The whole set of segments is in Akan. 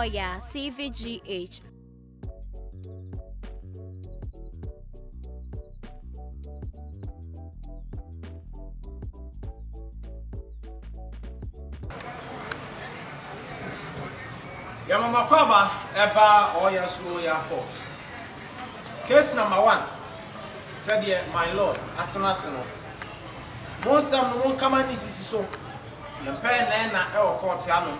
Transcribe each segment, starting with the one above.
Oyaa TVgh. Yamama Kwaba eba Oyaa Suro court. Case number 1 said here, my lord, atenaseno. Monsam no kama ni sisi so. Yempe na e o court ya no.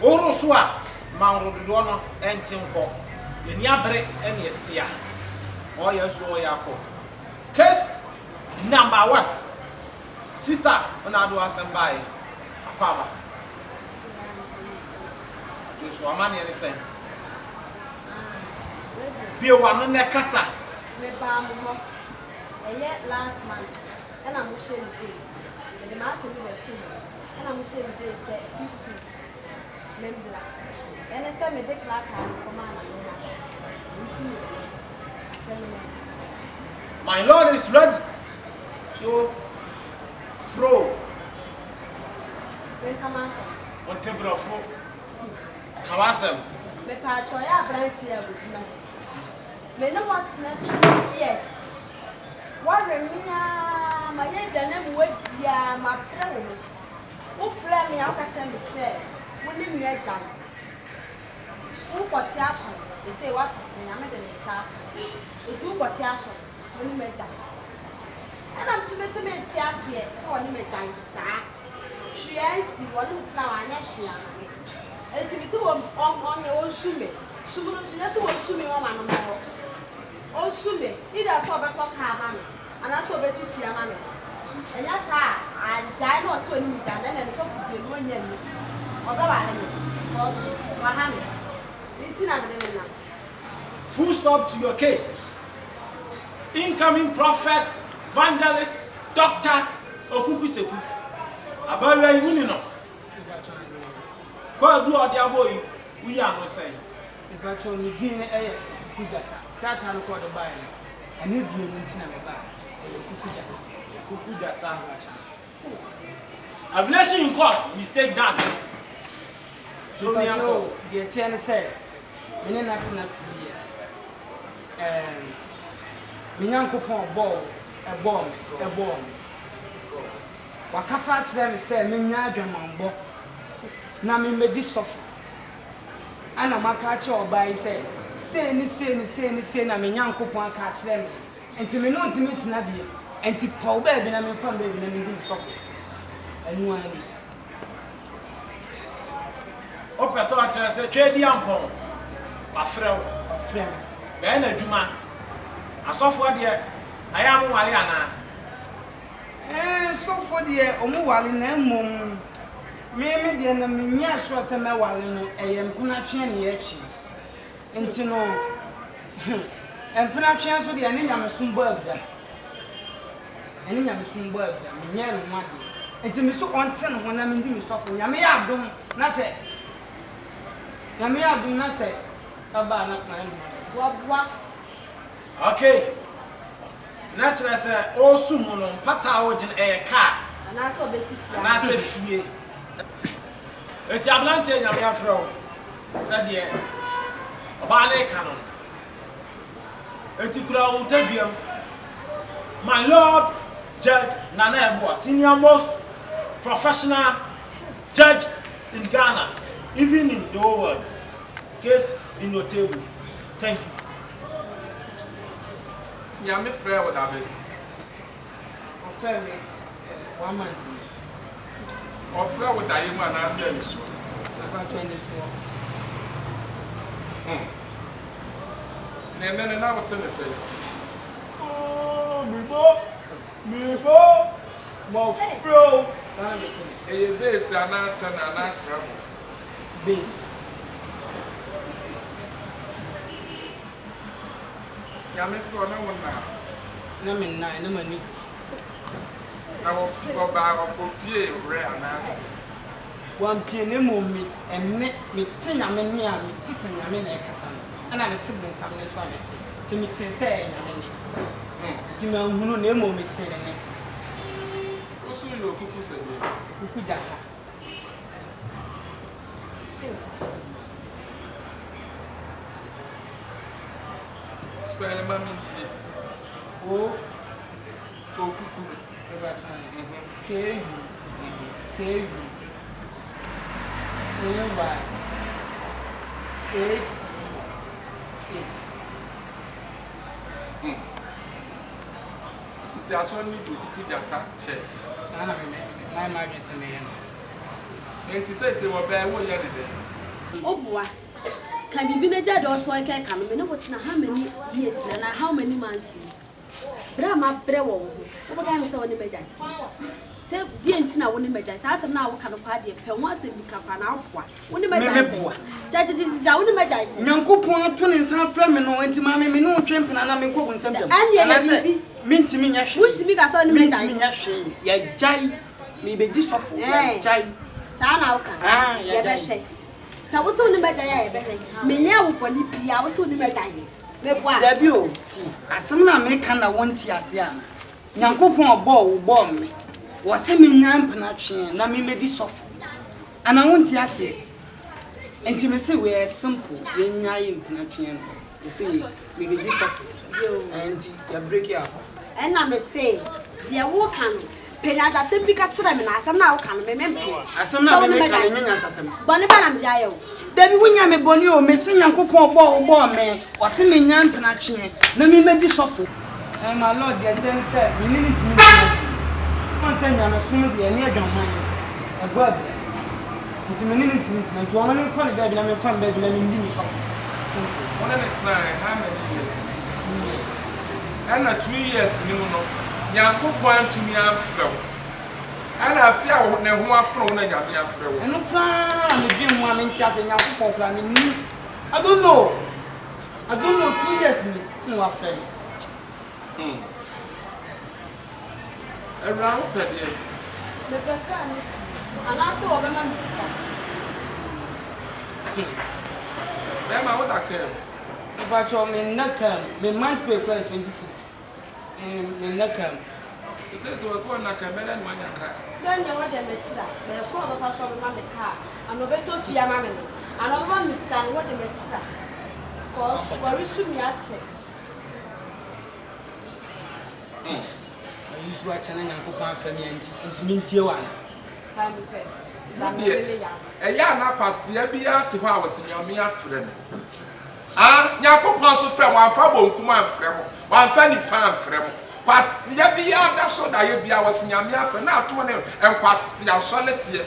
Oro so a manro dodo no entinko. Yeni abre ene etia. Oyaa Suro court. Case number 1. Sister, ona do asembai. Akwaba. So amani any say. Be one ne kasa. Me ba mo. Last month. And I'm share the day. The master me the 2. And I'm share the day 50. Membla. And I say me the clock come on. My lord is ready. So throw. When come on. On temple of flow. Kawasem. Me pa choya branch here with me. Me no want yes. What remina my dane we dia ma pre wo. Wo fle me aka me say, wo ni me agam. Wo kwoti aso. They say what something am de nsa. It wo kwoti aso. Wo ni me agam. And I'm chime se me tia here, so wo ni me agam sa. Hwianti wo ni mutna wa anya hwia. Eti mi ti wo on your shoe me. Shoe no so wo shoe me wo ma no mo. On shoe me. Ida so be to ka ma me. Ana so be si fia ma me. Enya sa a dai no so ni ja na na so fu de no nya mi. Oba ba na mi. Wa ha me. Iti na me na. Full stop to your case. Incoming prophet, evangelist, doctor, okuku seku. Abawa yi no. Kwa do odi aboyi we are no say e ba cho ni din e kujata tata no ko do ba ni ani di ni ntina me ba e kujata ablation in court mistake done. So me uncle the ten say me na tina 2 years me nyankopon ball e ball wakasa kire me say me nya adwamanbo na me medi sofo ana maka che obai say ni na me nyankopon aka kire me enti me no ntimi tina bie enti fa wo ba bi na me fam ba bi na me di sofo anu ani o person a kire say twedi ampon wa frew be na adwuma asofo de aya mo wale ana sofo de omo wale na mom me de na me nya so se me wale no empuna twe ne ye twe enti no empuna twe so de ne nyame sumbo abda me nya no made enti me so onte no ho na me di me sofo nyame ya adom na se aba na kan Wa okay na kire say o sumu no pata o gin e car ana so be si fia. na se fie eti ablante nyame afro said ye oba na canon eti kura o tabiam my lord judge Nana YEBOAH, senior most professional judge in Ghana, even in the whole world. Case in your table. Thank you. Yeah, me friend with that. offer me 1 month Or friend with that man after me so. aba twen ni so Then now what's in the face? oh me bo mo fro na me tin A base and not trouble. base Yeah, me friend no one now. na me na na mani Now people buy or copy rare and answer. wan pie ne mo mi enne me tin nyame ne a me ti sen nyame na e kasa no ana me ti bin sam ne so a me ti me tin se nyame ne ti ma hunu ne mo me tin ne Also, you could say, kuku jata spell mammy. Oh, Oh, K K J-Y 8 It's actually to keep your church. My marriage is a man. And she says they were bad one year. Oh boy. Can you be a judge or so I can come? You know what's now how many years and how many months? Brahma Brewo. What I'm so on the major. Say, didn't know when the major. I now can party a pen once they become an hour. When the major. Judge is down the major. Yanko point 20 San Flamino and to Mammy no champion and I'm in cooking something. And I said, Minty Minash, would me got on the major. Ya jai, maybe this of jai. Sana, ah, yeah, I was on the major. Menya will polypia, I was on the major. Debut, as some make an one tiasiana. Yanko point ball bomb me. Was a minion panache, na me made this off. And I want to intimacy we are simple, in nine panache. You see, maybe this off. And you break up. And I may say, dear Wokan, Penada simply catch them, and I some now can remember. As some now make an Bonneman Jail. Debbie Winnie Bonio, missing Uncle Ball bomb me, was a minion panache. Let me make this off. And my lord, the attendant said, you need to. Once I'm assuming the near don't mind a bird. It's a minute to one and call it baby. I'm a fan baby. Let me do something. One of the time, how many years? 2 years. And not 2 years, you know. Yanko point to me and flow. And I fear when they want from and you're flow. And no plan, I'm a gym woman, chatting young people planning. I don't know. 2 years, no affair. Around per day. And I saw a woman. What I came. But your men not come, me might pay 26. And not come. It says it was one like a man and one car. Then you want them to the poor of us of the car. I'm a better fear mammy. And I want to stand what the matter. For we should be at it. I used to watch an uncle family and to meet you one. A young pass the Abia to I was in your mere friend. Ah, Yapo Planto friend, one fabo, command friend, one funny fan friend. Pass the Abia, that's so that you be ours in your mere friend, now to one and pass your solitude.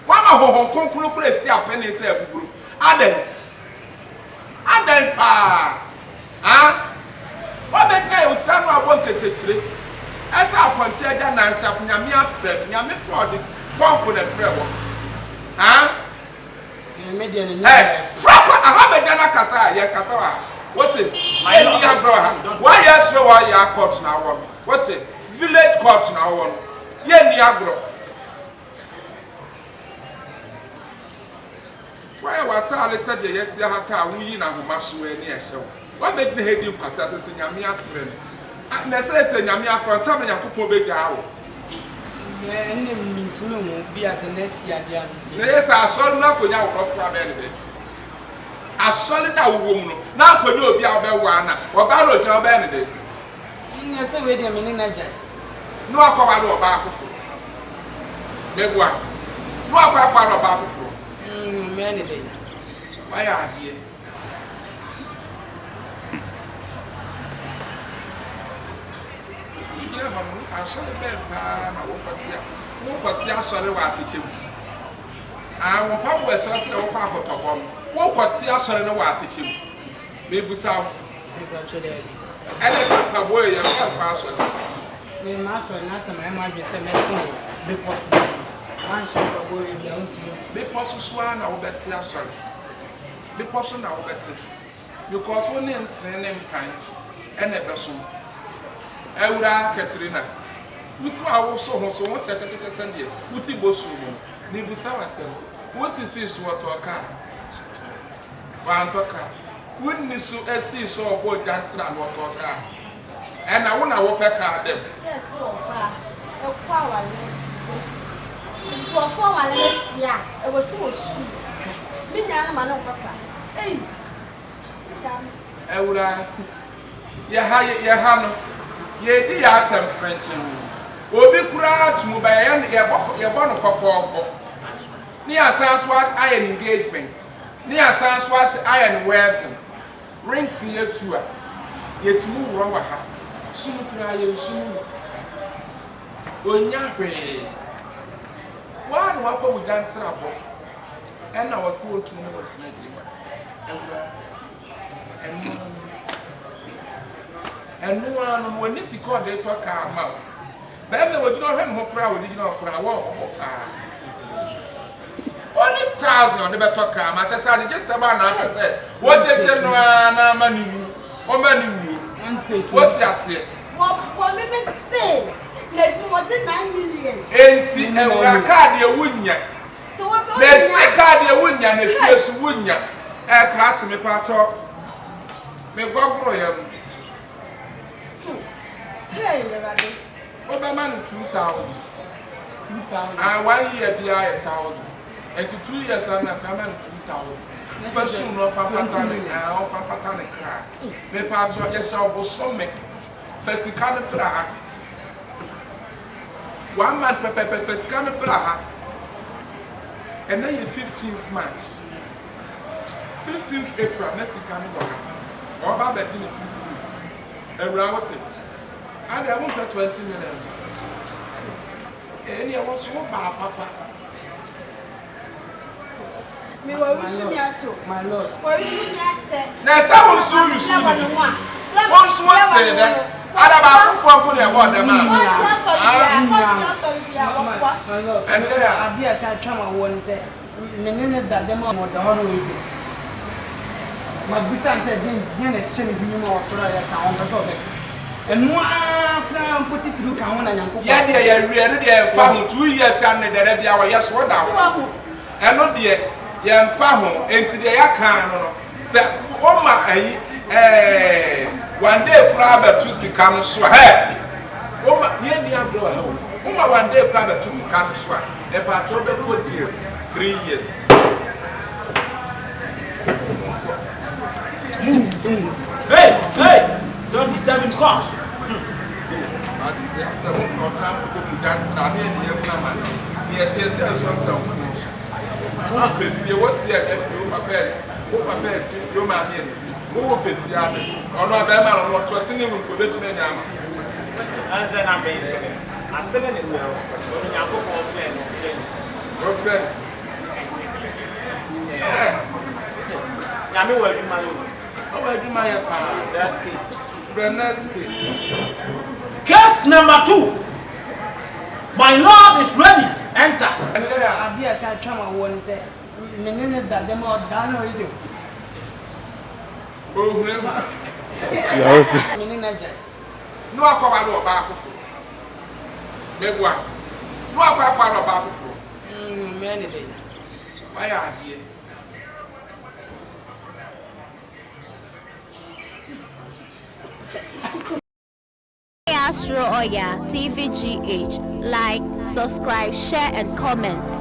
One of Hong Kong place the penny said, Aden, pa. Ah, what the guy would tell me I wanted to say. As I consider that I'm your friend, you're me for the pump with a friend. Huh? Hey, Frappa, I have a Dana Casa, Yakasa. What's it? Why, yes, no, why you are coach now? What's it? Village coach now. Yen Yagro. Why, what I said, yes, you have to win and mash away near so. What made me hate you, Casatus in your mere friend? And I say, Yamia for a time, Yakupo Begao. And you mean to know, be as a next year. Yes, I shall not go out of Friday. I shall not woman. Now could you be our one or Barrow Job any day? Yes, I wait a minute. No, I call out of Baffle. Maybe one. No, I call out of Baffle. Many days. Why are you? I shall be I won't put sorry what to you. I won't probably say, oh, Papa, top one. Won't put sorry no what to you. Maybe some. And if I boy, you're not password. The master and answer my emergency medicine because one shall go in the own team. The person swan, I will bet sorry. The person I will bet it. Because one in sending kind and a person. Eura Katrina. With our so what I send you, put it was Nibusawa said, what's this what to a car? One talker. Wouldn't you so see so boy dancing and what to a car? And I want to walk a car them. Yes, so far. A power. It was for my legs, yeah. It was so shoe. Me, man of Papa. Hey, Eura. no. Ye di asem French no. Obi kura tumu ba ye bo no kokoko. Ni asan so iron engagement. Ni asan so iron wedding. Rings ye tu a. Ye tumu wo wa ha. Sumu kura ye sumu. Onya hwe. Wa no wa pa wudan trabo. E na wo se wo tumu no wo tena di wa. Ewura. And no one when this is called the talk out. Then they would not have no crowd, did not cry. Only 1,000 never talk out. I said, just about I said, what did you know? Money, or money, what's your say? What me say? Let more than 9 million. Ain't it a card you wouldn't yet? So what There's a card you wouldn't yet, and it's fish wouldn't yet. Air cracks me part up. Me go for Hey, Rabbi. What man 2,000? 2,000. And 1 year be 1,000. And to 2 years I'm not 2,000. First soon off a pattern and off a pattern cry. Me parts of yourself will show me. First you can't Praha. 1 month pepper first can't Praha. And then the 15th March. 15th April, next you can't Praha. Or about the 16th. Around it. And I want 20 million. And I want to go back, Papa. Me were wishing you to. My lord. Were wishing you to. Now, someone saw you soon. Once one said that. I about to put about the man. My lord. And there, I be as I come one say, Menene that them on the whole way. Must be something, Jenny, send me more so that I sound. And one plan put it through Kawana and yeah, really, found 2 years and there be our yes, what down. And not yet, young Famo, and today I can't. Oh, my, one day, private to the come swag. Oh, my, yeah, me, I'm going home. Oh, my, one day, private to the come swag. A patrol good deal, 3 years. Hey! Don't disturb in court. I said, I won't come to dance. I mean, yes, if you was here, if you were prepared, if you man is, who will be the other? Or not, I'm not trusting him with the Yama. And then I'm basing it. My 7 is now. When you go for friends. Your friend. I mean, where do my own? How I do my That's case. friend's case. Case number 2. My lord is ready. Enter. And there, I be as I come one say, Menene that them all done with you. oh, whoever. Menene. No, I call a bar for food. BeFORE. No, I call a bar for food. Many days. Why are you? Suro Oyaa TVgh. Like, subscribe, share, and comment.